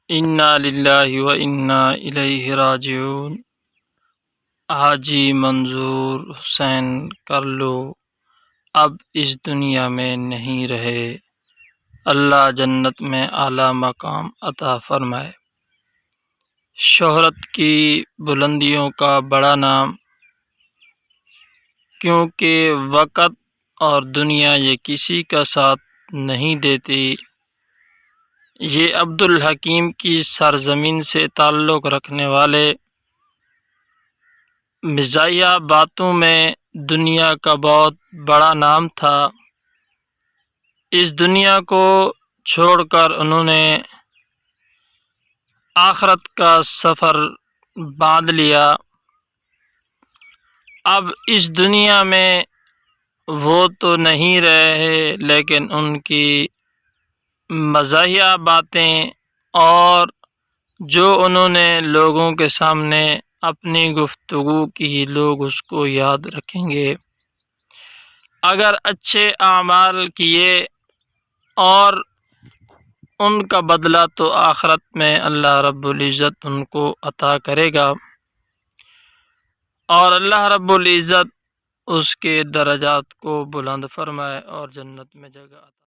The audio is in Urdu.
انا للہ و انا الیہ راجعون۔ حاجی منظور حسین کرلو اب اس دنیا میں نہیں رہے، اللہ جنت میں اعلیٰ مقام عطا فرمائے۔ شہرت کی بلندیوں کا بڑا نام، کیونکہ وقت اور دنیا یہ کسی کا ساتھ نہیں دیتی۔ یہ عبدالحکیم کی سرزمین سے تعلق رکھنے والے مزاحیہ باتوں میں دنیا کا بہت بڑا نام تھا۔ اس دنیا کو چھوڑ کر انہوں نے آخرت کا سفر باندھ لیا۔ اب اس دنیا میں وہ تو نہیں رہے، لیکن ان کی مزاحیہ باتیں اور جو انہوں نے لوگوں کے سامنے اپنی گفتگو کی، لوگ اس کو یاد رکھیں گے۔ اگر اچھے اعمال کیے اور ان کا بدلہ تو آخرت میں اللہ رب العزت ان کو عطا کرے گا، اور اللہ رب العزت اس کے درجات کو بلند فرمائے اور جنت میں جگہ عطا